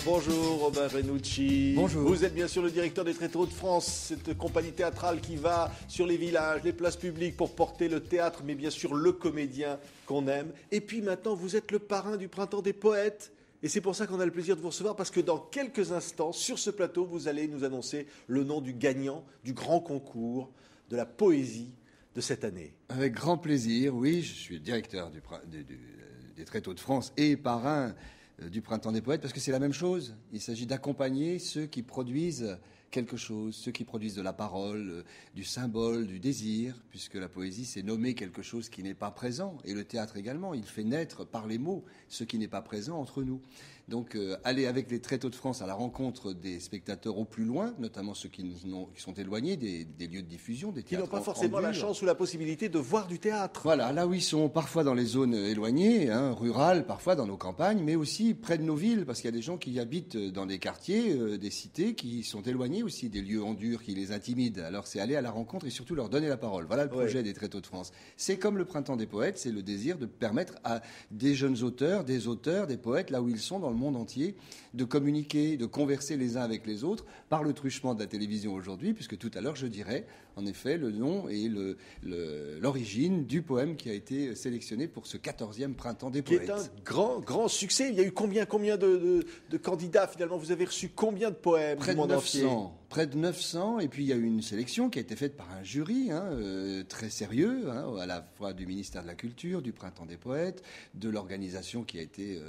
Bonjour Robin Renucci. Bonjour. Vous êtes bien sûr le directeur des Tréteaux de France, cette compagnie théâtrale qui va sur les villages, les places publiques pour porter le théâtre, mais bien sûr le comédien qu'on aime. Et puis maintenant, vous êtes le parrain du Printemps des Poètes. Et c'est pour ça qu'on a le plaisir de vous recevoir, parce que dans quelques instants, sur ce plateau, vous allez nous annoncer le nom du gagnant du grand concours de la poésie de cette année. Avec grand plaisir, oui, je suis directeur des Tréteaux de France et parrain du Printemps des Poètes, parce que c'est la même chose. Il s'agit d'accompagner ceux qui produisent quelque chose, ceux qui produisent de la parole, du symbole, du désir, puisque la poésie, c'est nommer quelque chose qui n'est pas présent, et le théâtre également, il fait naître par les mots ce qui n'est pas présent entre nous. Donc aller avec les Tréteaux de France à la rencontre des spectateurs au plus loin, notamment ceux qui sont éloignés des lieux de diffusion, des Qui théâtres n'ont pas forcément la chance ou la possibilité de voir du théâtre. Voilà, là où ils sont parfois dans les zones éloignées, rurales, parfois dans nos campagnes, mais aussi près de nos villes, parce qu'il y a des gens qui habitent dans des quartiers, des cités, qui sont éloignés aussi des lieux en dur qui les intimident. Alors c'est aller à la rencontre et surtout leur donner la parole. Voilà le projet des Tréteaux de France. C'est comme le Printemps des Poètes, c'est le désir de permettre à des jeunes auteurs, des poètes, là où ils sont dans le monde entier, de communiquer, de converser les uns avec les autres par le truchement de la télévision aujourd'hui, puisque tout à l'heure je dirais en effet le nom et l'origine du poème qui a été sélectionné pour ce 14e Printemps des Poètes. Qui est un grand succès. Il y a eu combien de candidats finalement? Vous avez reçu combien de poèmes Près du de monde 900. entier? Près de 900, et puis il y a eu une sélection qui a été faite par un jury très sérieux, à la fois du ministère de la Culture, du Printemps des Poètes, de l'organisation qui a été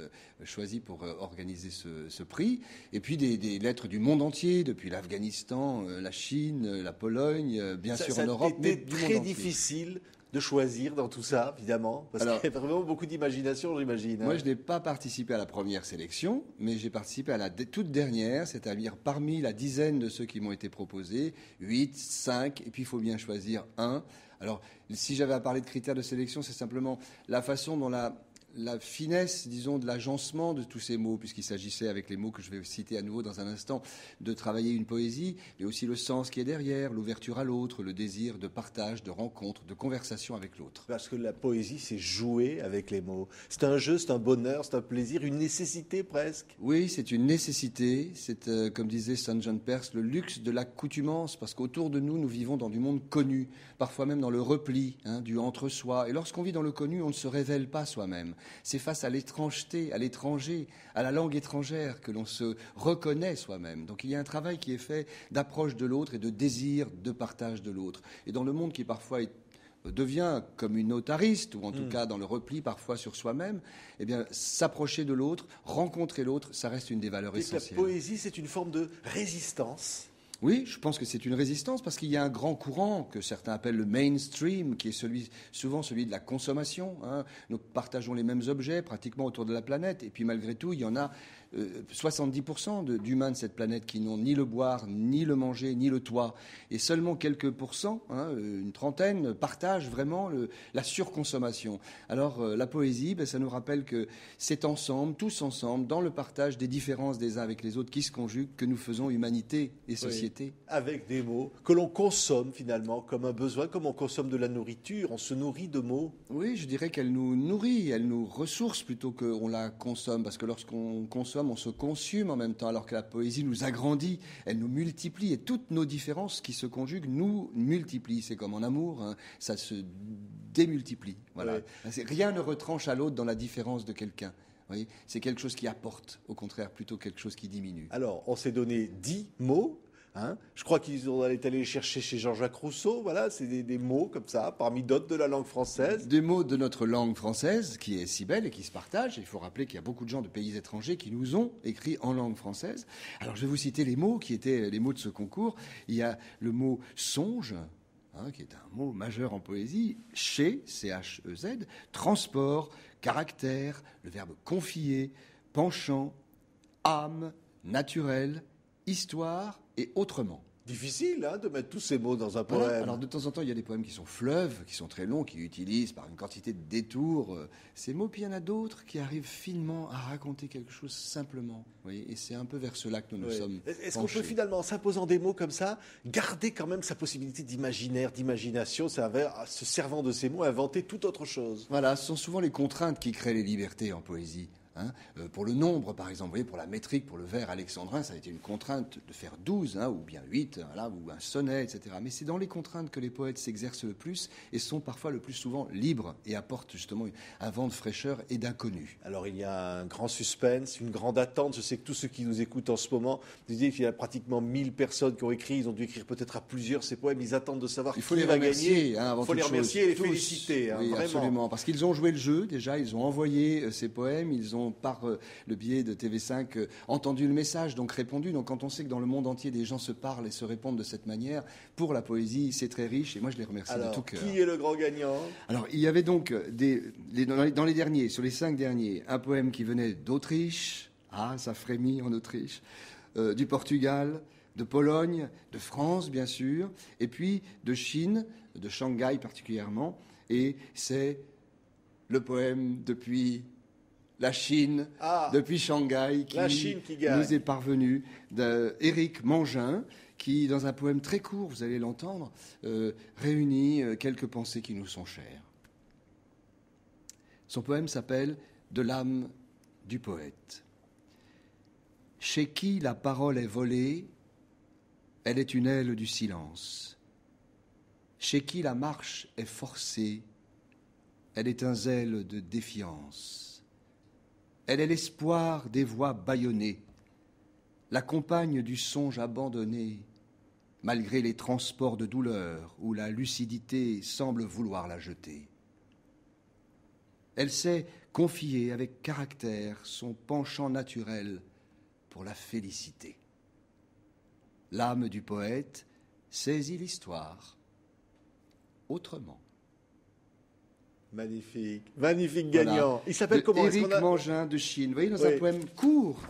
choisie pour organiser ce prix, et puis des lettres du monde entier, depuis l'Afghanistan, la Chine, la Pologne, bien sûr en Europe, mais C'était du monde très entier. difficile de choisir dans tout ça, évidemment, parce qu'il y a vraiment beaucoup d'imagination, j'imagine. Moi, je n'ai pas participé à la première sélection, mais j'ai participé à la toute dernière, c'est-à-dire parmi la dizaine de ceux qui m'ont été proposés, 8, 5, et puis il faut bien choisir un. Alors, si j'avais à parler de critères de sélection, c'est simplement la façon dont la finesse, disons, de l'agencement de tous ces mots, puisqu'il s'agissait, avec les mots que je vais citer à nouveau dans un instant, de travailler une poésie, mais aussi le sens qui est derrière, l'ouverture à l'autre, le désir de partage, de rencontre, de conversation avec l'autre. Parce que la poésie, c'est jouer avec les mots. C'est un jeu, c'est un bonheur, c'est un plaisir, une nécessité presque. Oui, c'est une nécessité. C'est, comme disait Saint John Perse, le luxe de l'accoutumance, parce qu'autour de nous, nous vivons dans du monde connu, parfois même dans le repli, du entre-soi. Et lorsqu'on vit dans le connu, on ne se révèle pas soi-même. C'est face à l'étrangeté, à l'étranger, à la langue étrangère que l'on se reconnaît soi-même. Donc il y a un travail qui est fait d'approche de l'autre et de désir de partage de l'autre. Et dans le monde qui parfois devient communautariste, ou en tout cas dans le repli parfois sur soi-même, eh bien, s'approcher de l'autre, rencontrer l'autre, ça reste une des valeurs essentielles. La poésie, c'est une forme de résistance. Oui, je pense que c'est une résistance parce qu'il y a un grand courant que certains appellent le mainstream, qui est souvent celui de la consommation. Nous partageons les mêmes objets pratiquement autour de la planète, et puis malgré tout, il y en a 70% d'humains de cette planète qui n'ont ni le boire, ni le manger, ni le toit, et seulement quelques pourcents, une trentaine, partagent vraiment la surconsommation. Alors la poésie, ça nous rappelle que c'est ensemble, tous ensemble, dans le partage des différences des uns avec les autres qui se conjuguent, que nous faisons humanité et société. Oui, avec des mots que l'on consomme finalement comme un besoin, comme on consomme de la nourriture, on se nourrit de mots. Oui, je dirais qu'elle nous nourrit, elle nous ressource plutôt qu'on la consomme, parce que lorsqu'on consomme, on se consume en même temps, alors que la poésie nous agrandit, elle nous multiplie, et toutes nos différences qui se conjuguent nous multiplient. C'est comme en amour, ça se démultiplie. Voilà. Oui. Rien ne retranche à l'autre dans la différence de quelqu'un. Oui, c'est quelque chose qui apporte, au contraire, plutôt quelque chose qui diminue. Alors, on s'est donné 10 mots. Je crois qu'ils ont allé les chercher chez Jean-Jacques Rousseau. Voilà, c'est des mots comme ça, parmi d'autres de la langue française. Des mots de notre langue française, qui est si belle et qui se partage. Il faut rappeler qu'il y a beaucoup de gens de pays étrangers qui nous ont écrit en langue française. Alors, je vais vous citer les mots qui étaient les mots de ce concours. Il y a le mot songe, qui est un mot majeur en poésie, chez, C-H-E-Z, transport, caractère, le verbe confier, penchant, âme, naturel, histoire et autrement. Difficile de mettre tous ces mots dans un poème. Voilà. Alors de temps en temps, il y a des poèmes qui sont fleuves, qui sont très longs, qui utilisent par une quantité de détours ces mots, puis il y en a d'autres qui arrivent finement à raconter quelque chose simplement. Oui, et c'est un peu vers cela que nous nous sommes Est-ce qu'on peut finalement, en s'imposant des mots comme ça, garder quand même sa possibilité d'imaginaire, d'imagination, se servant de ces mots, inventer toute autre chose? Voilà, ce sont souvent les contraintes qui créent les libertés en poésie. Hein, pour le nombre, par exemple, vous voyez, pour la métrique, pour le vers alexandrin, ça a été une contrainte de faire 12, hein, ou bien 8, voilà, ou un sonnet, etc. Mais c'est dans les contraintes que les poètes s'exercent le plus et sont parfois le plus souvent libres et apportent justement un vent de fraîcheur et d'inconnu. Alors il y a un grand suspense, une grande attente. Je sais que tous ceux qui nous écoutent en ce moment, vous dites qu'il y a pratiquement 1000 personnes qui ont écrit. Ils ont dû écrire peut-être à plusieurs ces poèmes. Ils attendent de savoir il faut qui les va remercier, gagner. hein, avant il faut les toute remercier chose. et les Tous. féliciter. Hein, oui, vraiment. absolument. Parce qu'ils ont joué le jeu déjà, ils ont envoyé ces poèmes, ils ont par le biais de TV5 entendu le message, donc répondu. Donc quand on sait que dans le monde entier des gens se parlent et se répondent de cette manière, pour la poésie, c'est très riche et moi je les remercie de tout cœur. Qui est le grand gagnant? Alors il y avait donc dans les derniers, sur les 5 derniers, un poème qui venait d'Autriche, ça frémit en Autriche, du Portugal, de Pologne, de France bien sûr, et puis de Chine, de Shanghai particulièrement, et c'est le poème depuis la Chine, depuis Shanghai, qui nous est parvenu, d'Éric Mangin, qui, dans un poème très court, vous allez l'entendre, réunit quelques pensées qui nous sont chères. Son poème s'appelle « De l'âme du poète ». Chez qui la parole est volée, elle est une aile du silence. Chez qui la marche est forcée, elle est un zèle de défiance. Elle est l'espoir des voix bâillonnées, la compagne du songe abandonné, malgré les transports de douleur où la lucidité semble vouloir la jeter. Elle sait confier avec caractère son penchant naturel pour la félicité. L'âme du poète saisit l'histoire autrement. Magnifique, magnifique gagnant. Voilà. Il s'appelle comment? Éric Mangin de Chine. Vous voyez, dans un poème court,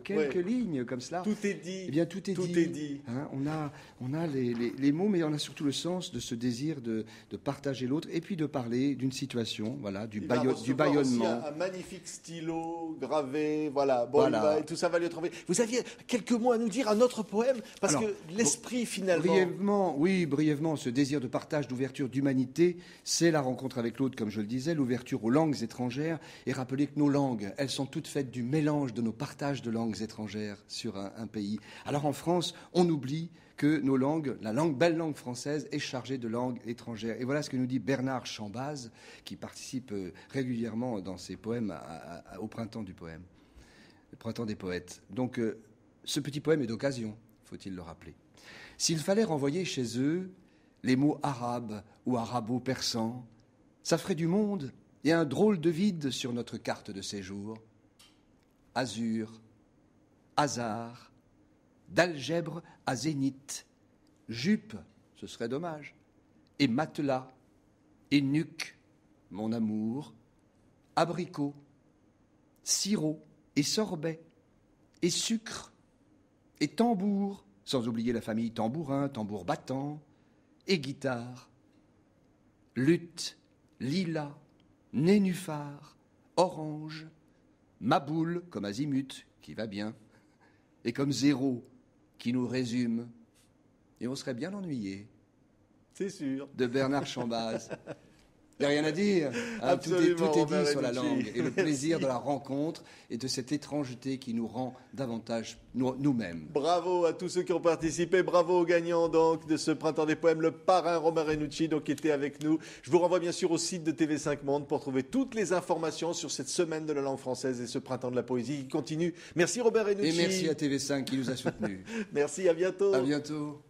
quelques lignes comme cela. Tout est dit. Eh bien, tout est dit. Hein, on a les mots, mais on a surtout le sens de ce désir de partager l'autre et puis de parler d'une situation, voilà, du bâillonnement. Un magnifique stylo gravé, voilà. Bon, voilà. Tout ça va lui être envoyé. Vous aviez quelques mots à nous dire, un autre poème, parce que l'esprit finalement. Brièvement, ce désir de partage, d'ouverture, d'humanité, c'est la rencontre avec l'autre, comme je le disais, l'ouverture aux langues étrangères, et rappeler que nos langues, elles sont toutes faites du mélange de nos partages de langues étrangères sur un pays. Alors en France, on oublie que nos langues, belle langue française, est chargée de langues étrangères. Et voilà ce que nous dit Bernard Chambaz, qui participe régulièrement dans ses poèmes au printemps du poème, le printemps des poètes. Donc ce petit poème est d'occasion, faut-il le rappeler. S'il fallait renvoyer chez eux les mots arabes ou arabo-persans, ça ferait du monde et un drôle de vide sur notre carte de séjour. Azur, hasard, d'algèbre à zénith, jupe, ce serait dommage, et matelas, et nuque, mon amour, abricot, sirop, et sorbet, et sucre, et tambour, sans oublier la famille tambourin, tambour battant, et guitare, lutte, lilas, nénuphar, orange, maboule comme azimut, qui va bien, et comme zéro, qui nous résume. Et on serait bien ennuyé. C'est sûr. De Bernard Chambaz. Il n'y a rien à dire. Hein, tout est dit sur la langue. Et le plaisir de la rencontre et de cette étrangeté qui nous rend davantage nous-mêmes. Bravo à tous ceux qui ont participé. Bravo aux gagnants donc, de ce Printemps des Poèmes, le parrain Romain Renucci qui était avec nous. Je vous renvoie bien sûr au site de TV5 Monde pour trouver toutes les informations sur cette semaine de la langue française et ce Printemps de la poésie qui continue. Merci Robert Renucci. Et merci à TV5 qui nous a soutenus. Merci, à bientôt. À bientôt.